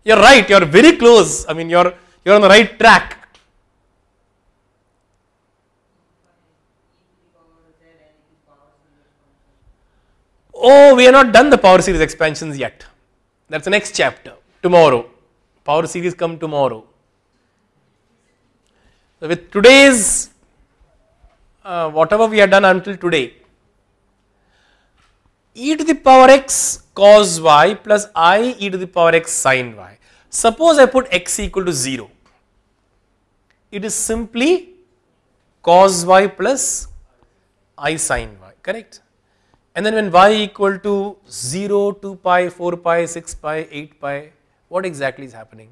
You're right, you're very close. I mean, you're on the right track. Oh, we have not done the power series expansions yet. That's the next chapter. Tomorrow. Power series come tomorrow. So with today's whatever we have done until today, e to the power x cos y plus I e to the power x sin y. Suppose I put x equal to 0. It is simply cos y plus I sin y, correct? And then when y equal to 0, 2 pi, 4 pi, 6 pi, 8 pi, what exactly is happening?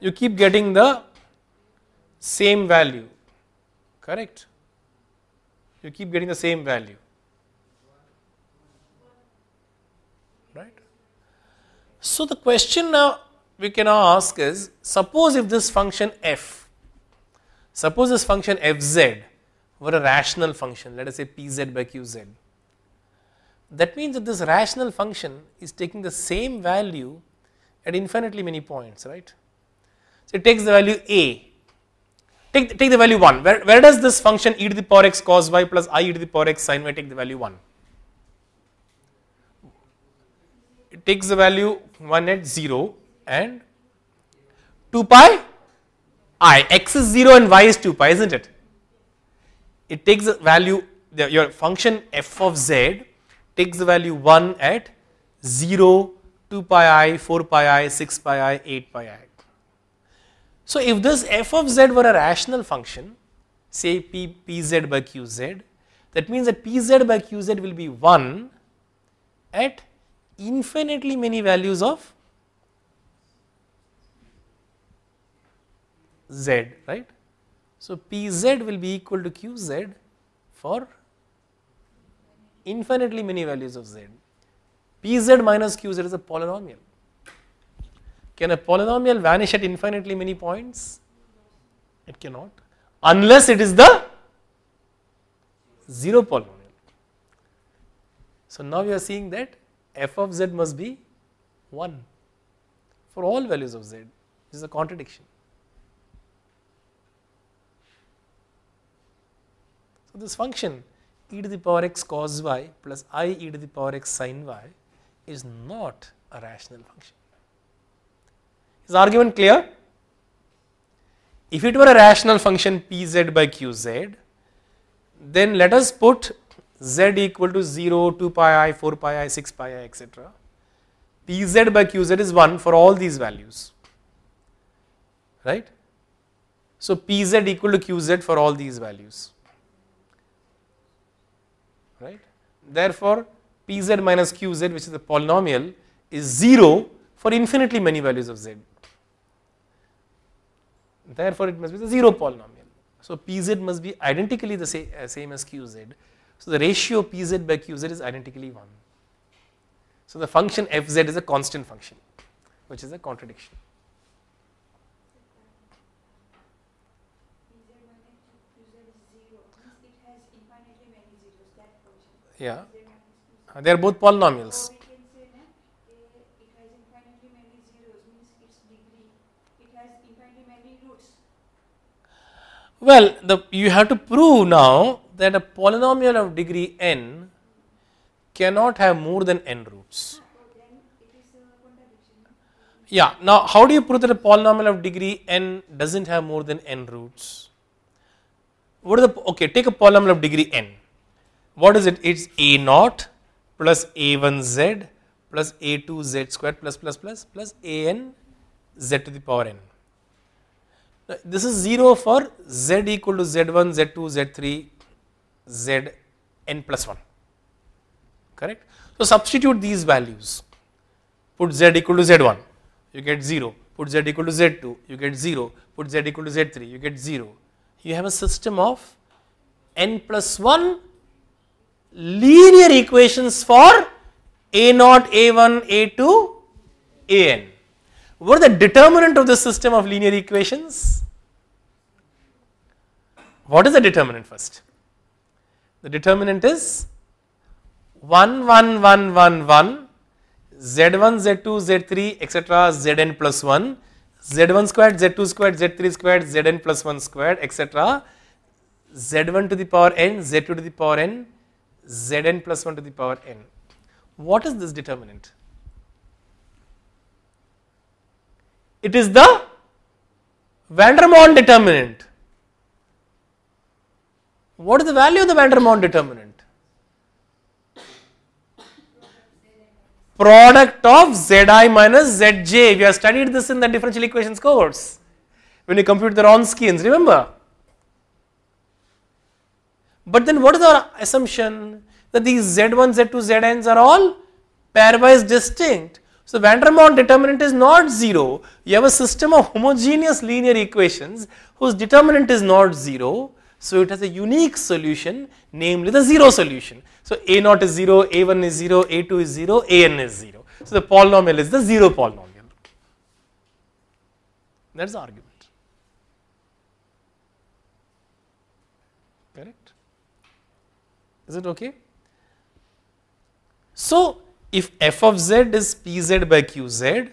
You keep getting the same value, correct? You keep getting the same value, right? So the question now we can now ask is, suppose if this function f, suppose this function fz were a rational function, let us say pz by qz. That means that this rational function is taking the same value at infinitely many points, right? So it takes the value a, take the value 1. Where does this function e to the power x cos y plus I e to the power x sin y take the value 1? It takes the value 1 at 0 and 2 pi I, x is 0 and y is 2 pi, isn't it? It takes the value, your function f of z takes the value 1 at 0, 2 pi I, 4 pi I, 6 pi I, 8 pi I. So if this f of z were a rational function, say pz by qz, that means that pz by qz will be 1 at infinitely many values of z, right? So pz will be equal to qz for infinitely many values of z. Pz minus qz is a polynomial. Can a polynomial vanish at infinitely many points? It cannot, unless it is the 0 polynomial. So now we are seeing that f of z must be 1 for all values of z. This is a contradiction. So this function e to the power x cos y plus I e to the power x sin y is not a rational function. Is the argument clear? If it were a rational function pz by qz, then let us put z equal to 0, 2 pi I, 4 pi I, 6 pi I, etc. pz by qz is 1 for all these values, right? So pz equal to qz for all these values, right? Therefore pz minus qz, which is a polynomial, is 0 for infinitely many values of z. Therefore it must be the 0 polynomial. So pz must be identically the same as qz. So the ratio pz by qz is identically 1. So the function fz is a constant function, which is a contradiction. Yeah, they are both polynomials. Well, you have to prove now that a polynomial of degree n cannot have more than n roots. Yeah, now how do you prove that a polynomial of degree n doesn't have more than n roots? What is okay, take a polynomial of degree n. What is it? It's a naught plus a1z plus a2z squared plus an z to the power n. Now, this is 0 for z equal to z1, z2, z3, z n plus 1, correct? So substitute these values, put z equal to z1, you get 0, put z equal to z2, you get 0, put z equal to z3, you get 0. You have a system of n plus 1 linear equations for a0, a1, a2, an. What is the determinant of the system of linear equations? What is the determinant first? The determinant is 1 1 1 1 1 z1 z2 z3 etc. zn plus 1 z1 squared z2 squared z3 squared zn plus 1 squared etc. z1 to the power n z2 to the power n zn plus 1 to the power n. What is this determinant? It is the van der Waals determinant. What is the value of the van der Waals determinant? Product of zi minus zj. We have studied this in the differential equations course when we compute the Wronskians, remember? But then what is our assumption? That these z1, z2, zn's are all pairwise distinct. So van der Waals determinant is not 0. You have a system of homogeneous linear equations whose determinant is not 0. So it has a unique solution, namely the 0 solution. So a0 is 0, a1 is 0, a2 is 0, an is 0. So the polynomial is the 0 polynomial. That is the argument. Correct? Is it okay? So if f of z is pz by qz,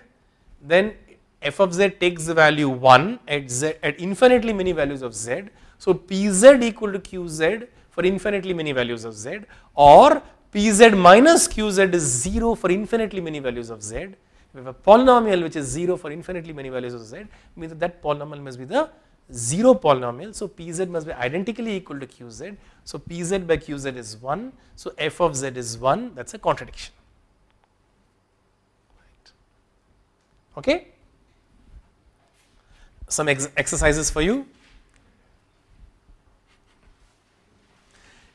then f of z takes the value 1 at infinitely many values of z. So pz equal to qz for infinitely many values of z, or pz minus qz is 0 for infinitely many values of z. If we have a polynomial which is 0 for infinitely many values of z, means that that polynomial must be the 0 polynomial. So pz must be identically equal to qz. So pz by qz is 1. So f of z is 1. That's a contradiction. Right. Okay. Some exercises for you.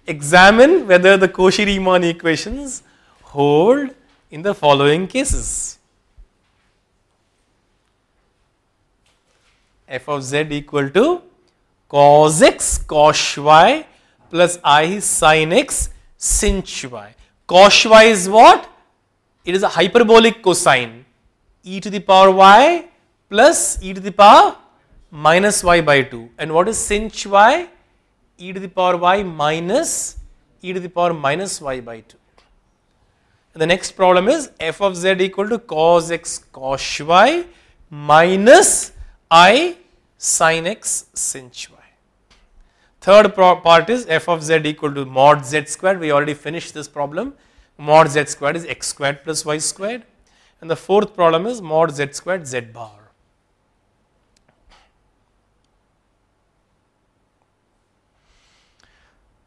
Examine whether the Cauchy-Riemann equations hold in the following cases. F of z equal to cos x cos y plus I sin x sin y. Cos y is what? It is a hyperbolic cosine, e to the power y plus e to the power minus y by 2. And what is sin y? E to the power y minus e to the power minus y by 2. And the next problem is f of z equal to cos x cos y minus I sin x sin y. Third part is f of z equal to mod z squared. We already finished this problem. Mod z squared is x squared plus y squared. And the fourth problem is mod z squared z bar.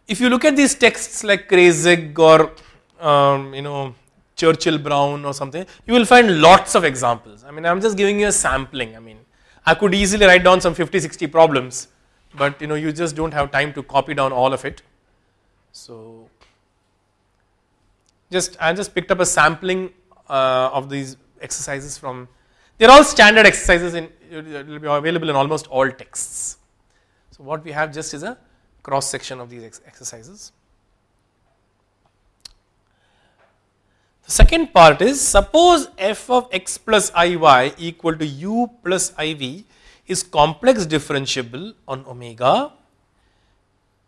If you look at these texts like Kreyszig or Churchill Brown or something, you will find lots of examples. I mean, I'm just giving you a sampling. I mean, I could easily write down some 50-60 problems, but you just don't have time to copy down all of it. So I just picked up a sampling of these exercises from. They're all standard exercises. It will be available in almost all texts. So what we have just is a cross section of these exercises. The second part is, suppose f of x plus iy equal to u plus iv is complex differentiable on omega,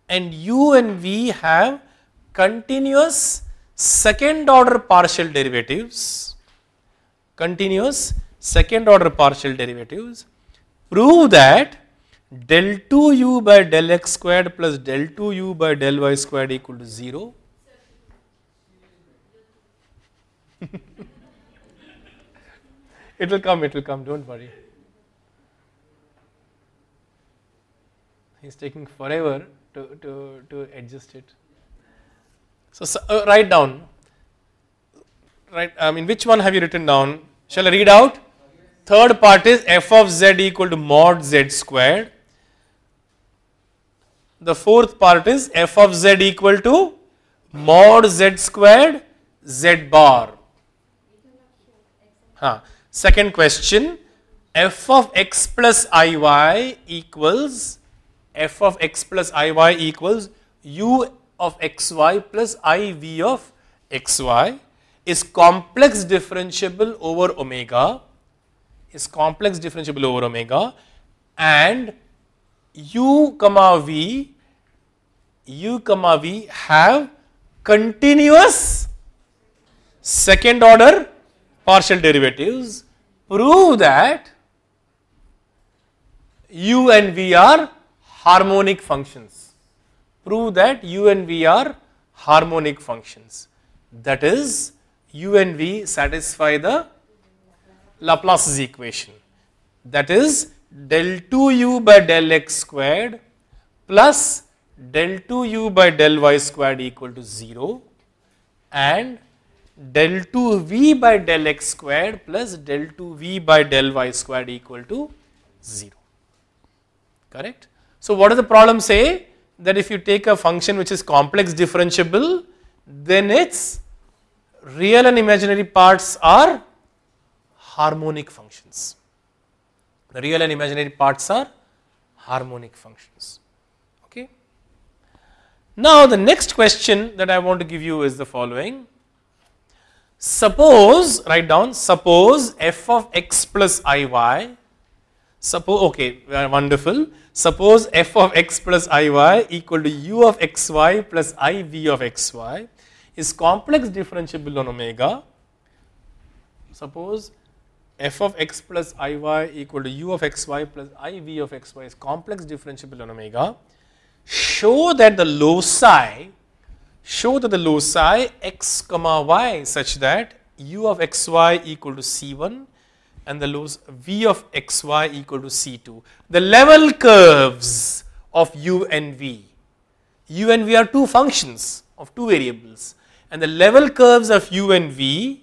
and u and v have continuous second order partial derivatives. Continuous second order partial derivatives. Prove that del 2u by del x squared plus del 2u by del y squared equal to 0. It will come, don't worry. He's taking forever to adjust it. So write down. Which one have you written down? Shall I read out? Third part is f of z equal to mod z squared. The fourth part is f of z equal to mod z squared z bar. Second question, f of x plus iy equals u of xy plus iv of xy is complex differentiable over omega, and u comma v have continuous second order partial derivatives, prove that u and v are harmonic functions. Prove that u and v are harmonic functions. That is, u and v satisfy the Laplace's equation. That is, del 2u by del x squared plus del 2u by del y squared equal to 0, and del 2v by del x squared plus del 2v by del y squared equal to 0. Correct? So, what does the problem say? That if you take a function which is complex differentiable, then its real and imaginary parts are harmonic functions. The real and imaginary parts are harmonic functions. Okay. Now, the next question that I want to give you is the following. Suppose, write down, suppose f of x plus iy, suppose, okay, wonderful. Suppose f of x plus iy equal to u of xy plus iv of xy is complex differentiable on omega. Suppose f of x plus iy equal to u of xy plus iv of xy is complex differentiable on omega. Show that the loci x comma y such that u of xy equal to c1 and the loci v of xy equal to c2. The level curves of u and v. U and v are two functions of two variables, and the level curves of u and v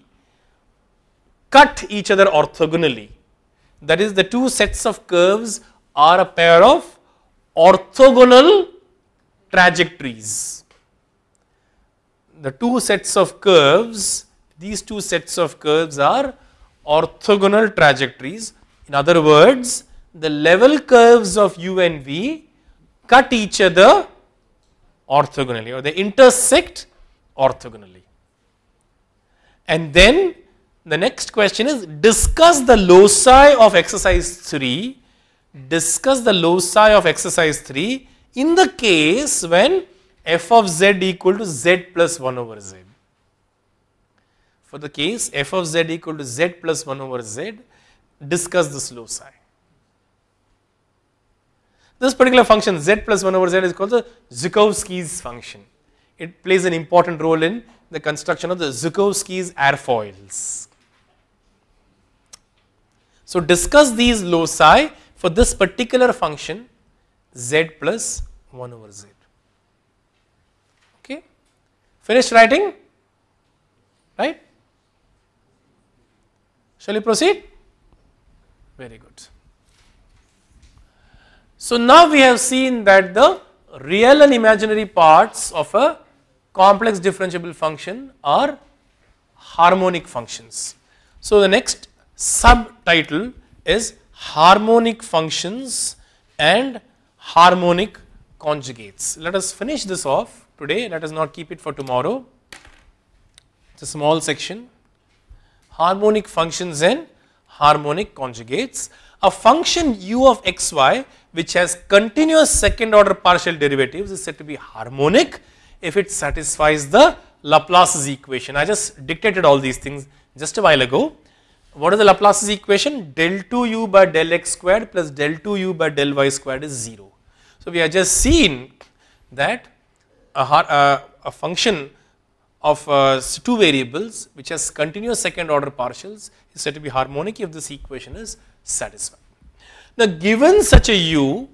cut each other orthogonally. That is, the two sets of curves are a pair of orthogonal trajectories. The two sets of curves, these two sets of curves are orthogonal trajectories. In other words, the level curves of u and v cut each other orthogonally, or they intersect orthogonally. And then the next question is, discuss the loci of exercise 3. Discuss the loci of exercise 3 in the case when f of z equal to z plus 1 over z. For the case f of z equal to z plus 1 over z, discuss this loci. This particular function z plus 1 over z is called the Zhukovsky's function. It plays an important role in the construction of the Zhukovsky's airfoils. So, discuss these loci for this particular function z plus 1 over z. Okay. Finished writing? Right? Shall we proceed? Very good. So, now we have seen that the real and imaginary parts of a complex differentiable function are harmonic functions. So, the next subtitle is harmonic functions and harmonic conjugates. Let us finish this off today, let us not keep it for tomorrow. It's a small section. Harmonic functions and harmonic conjugates. A function u of xy which has continuous second order partial derivatives is said to be harmonic if it satisfies the Laplace's equation. I just dictated all these things just a while ago. What is the Laplace's equation? Del 2u by del x squared plus del 2u by del y squared is 0. So, we have just seen that a function of two variables which has continuous second order partials is said to be harmonic if this equation is satisfied. Now, given such a u,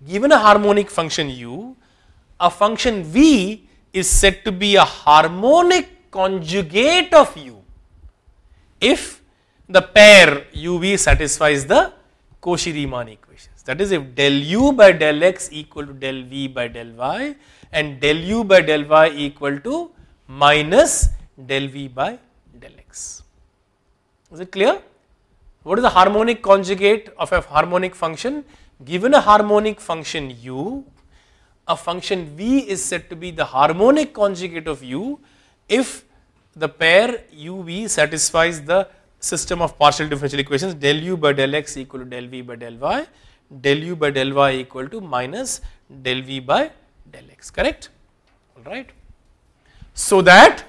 given a harmonic function u, a function v is said to be a harmonic conjugate of u if the pair uv satisfies the Cauchy-Riemann equations. That is, if del u by del x equal to del v by del y and del u by del y equal to minus del v by del x. Is it clear? What is the harmonic conjugate of a harmonic function? Given a harmonic function u, a function v is said to be the harmonic conjugate of u if the pair uv satisfies the system of partial differential equations del u by del x equal to del v by del y, del u by del y equal to minus del v by del x, correct? All right. So that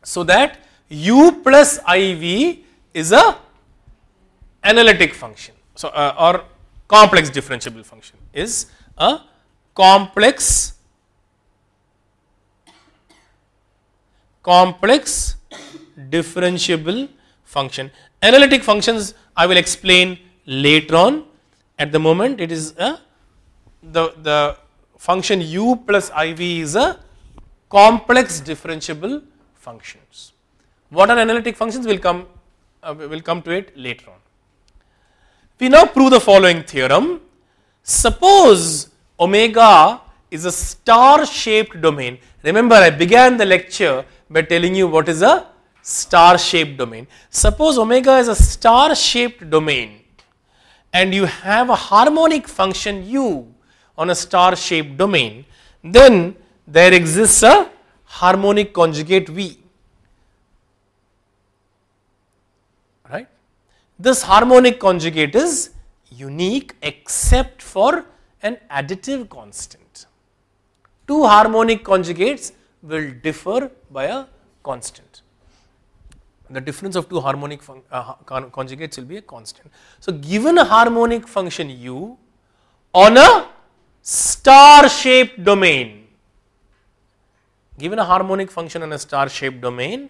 So that u plus iv is a analytic function. So, or complex differentiable function is a complex differentiable function. Analytic functions I will explain later on. At the moment it is the function u plus iv is a complex differentiable functions. What are analytic functions? Will come to it later on. We now prove the following theorem. Suppose omega is a star shaped domain. Remember, I began the lecture by telling you what is a star shaped domain. Suppose omega is a star shaped domain and you have a harmonic function u on a star shaped domain, then there exists a harmonic conjugate v. Right? This harmonic conjugate is unique except for an additive constant. Two harmonic conjugates will differ by a constant. The difference of two harmonic conjugates will be a constant. So, given a harmonic function u on a star shaped domain, given a harmonic function on a star shaped domain,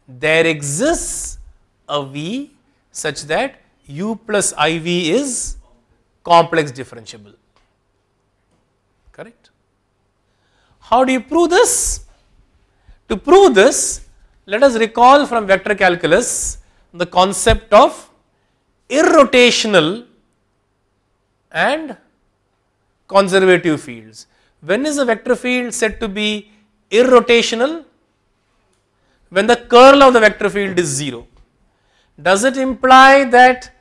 there exists a v such that u plus iv is complex differentiable. Correct? How do you prove this? To prove this, let us recall from vector calculus the concept of irrotational and conservative fields. When is a vector field said to be irrotational? When the curl of the vector field is 0. Does it imply that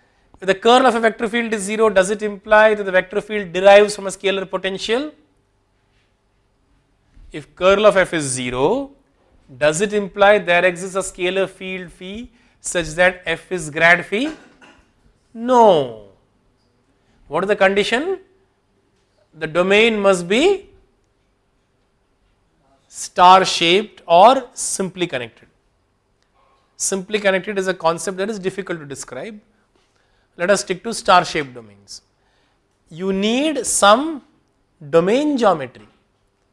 if the curl of a vector field is 0, does it imply that the vector field derives from a scalar potential? If curl of f is 0, does it imply there exists a scalar field phi such that f is grad phi? No. What is the condition? The domain must be star shaped or simply connected. Simply connected is a concept that is difficult to describe. Let us stick to star shaped domains. You need some domain geometry.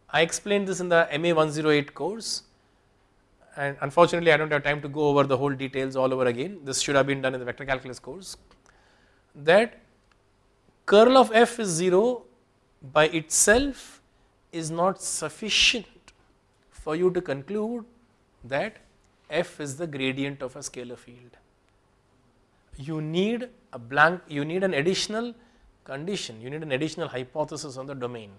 I explained this in the MA 108 course, and unfortunately I do not have time to go over the whole details all over again. This should have been done in the vector calculus course. That curl of f is 0 by itself is not sufficient for you to conclude that f is the gradient of a scalar field. You need a blank, you need an additional condition, you need an additional hypothesis on the domain.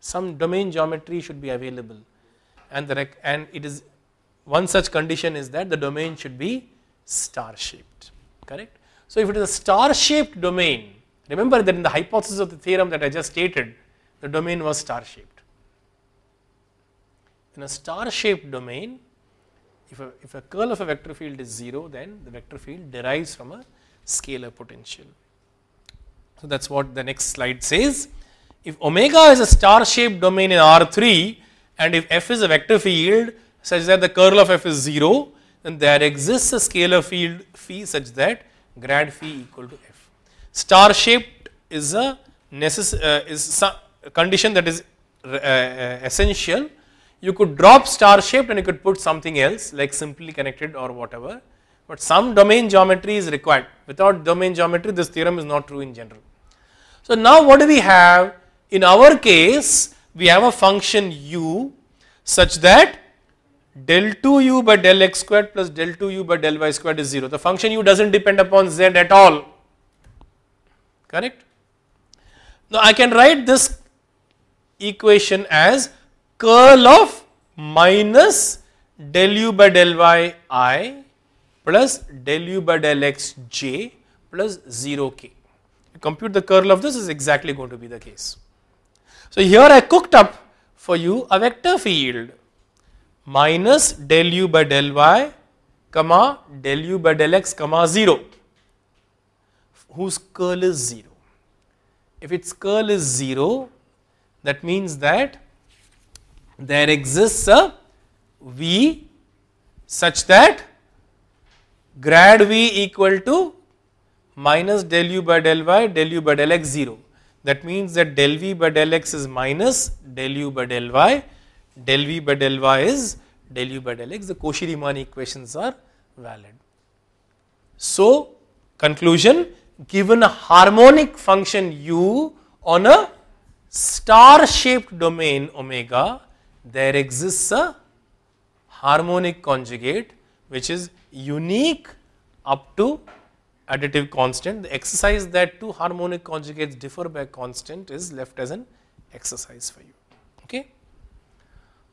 Some domain geometry should be available, and it is one such condition is that the domain should be star shaped. Correct? So, if it is a star shaped domain, remember that in the hypothesis of the theorem that I just stated, the domain was star shaped. In a star shaped domain, if a curl of a vector field is 0, then the vector field derives from a scalar potential. So, that is what the next slide says. If omega is a star shaped domain in R3 and if f is a vector field such that the curl of f is 0, then there exists a scalar field phi such that grad phi equal to f. Star shaped is a condition that is essential. You could drop star shaped and you could put something else like simply connected or whatever, but some domain geometry is required. Without domain geometry, this theorem is not true in general. So, now what do we have? In our case, we have a function u such that del 2u by del x squared plus del 2u by del y squared is 0. The function u does not depend upon z at all. Correct? Now, I can write this equation as curl of minus del u by del y I plus del u by del x j plus 0 k. You compute the curl of this is exactly going to be the case. So, here I cooked up for you a vector field minus del u by del y comma del u by del x comma 0 whose curl is 0. If its curl is 0, that means that there exists a v such that grad V equal to minus del U by del Y, del U by del X 0. That means that del V by del X is minus del U by del Y, del V by del Y is del U by del X. The Cauchy-Riemann equations are valid. So, conclusion, given a harmonic function U on a star shaped domain omega, there exists a harmonic conjugate which is unique up to additive constant. The exercise that two harmonic conjugates differ by constant is left as an exercise for you. Okay.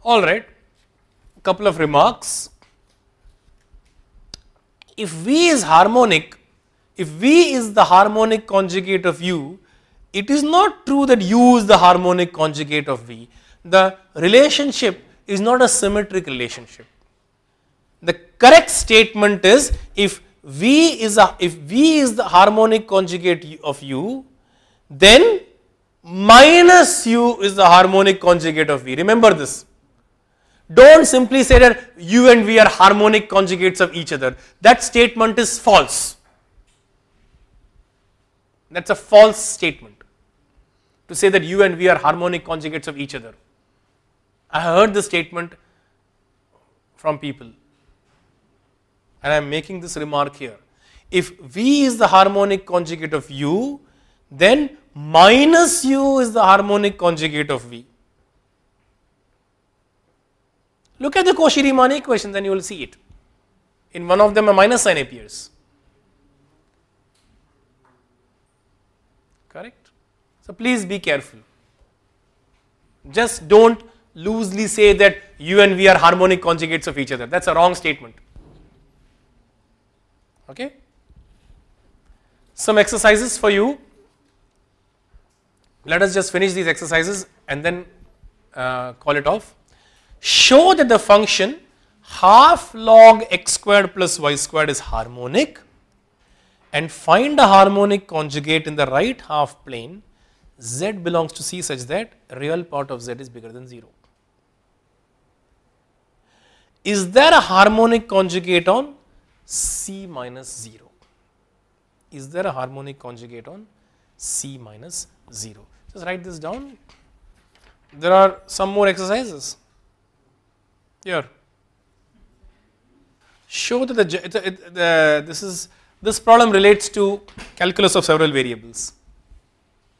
All right, couple of remarks. If V is harmonic, if V is the harmonic conjugate of U, it is not true that U is the harmonic conjugate of V. The relationship is not a symmetric relationship. The correct statement is if V is the harmonic conjugate of U, then minus U is the harmonic conjugate of V. Remember this. Don't simply say that U and V are harmonic conjugates of each other. That statement is false. That's a false statement to say that U and V are harmonic conjugates of each other. I heard this statement from people and I am making this remark here. If V is the harmonic conjugate of U, then minus U is the harmonic conjugate of V. Look at the Cauchy-Riemann equations and you will see it. In one of them a minus sign appears. Correct? So please be careful. Just don't loosely say that U and V are harmonic conjugates of each other. That's a wrong statement. Okay? Some exercises for you. Let us just finish these exercises and then call it off. Show that the function half log x squared plus y squared is harmonic and find a harmonic conjugate in the right half plane z belongs to C such that real part of z is bigger than 0. Is there a harmonic conjugate on C minus 0? Is there a harmonic conjugate on C minus 0? Just write this down. There are some more exercises. Here, show that this problem relates to calculus of several variables,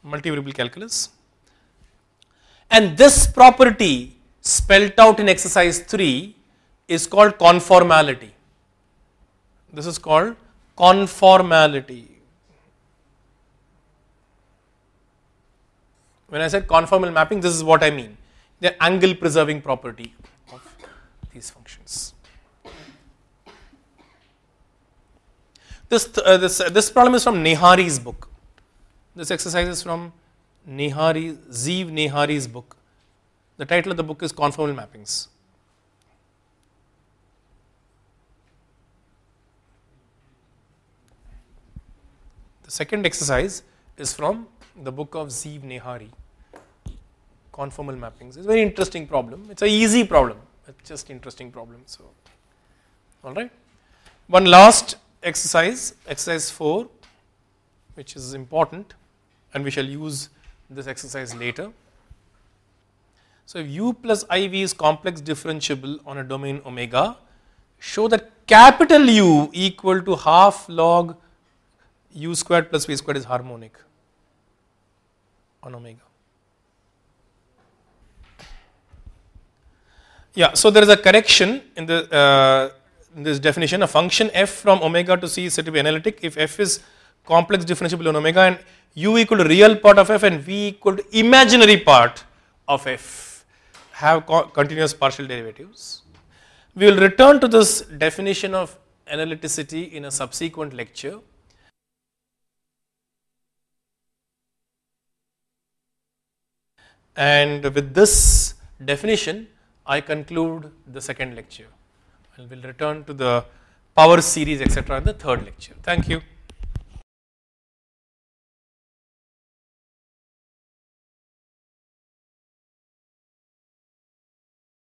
multivariable calculus, and this property spelt out in exercise 3 is called conformality. This is called conformality. When I said conformal mapping, this is what I mean. The angle preserving property of these functions. This problem is from Nehari's book. This exercise is from Zeev Nehari's book. The title of the book is Conformal Mappings. The second exercise is from the book of Zeev Nehari, Conformal Mappings. It's a very interesting problem. It's an easy problem. It's just interesting problem. So, all right. One last exercise, exercise 4, which is important, and we shall use this exercise later. So, if U plus IV is complex differentiable on a domain omega, show that capital U equal to half log U squared plus V squared is harmonic on omega. Yeah, so there is a correction in this definition. A function f from omega to C is said to be analytic if f is complex differentiable on omega and U equal to real part of f and V equal to imaginary part of f have continuous partial derivatives. We will return to this definition of analyticity in a subsequent lecture. And with this definition, I conclude the second lecture. And we'll return to the power series, etc., in the third lecture. Thank you.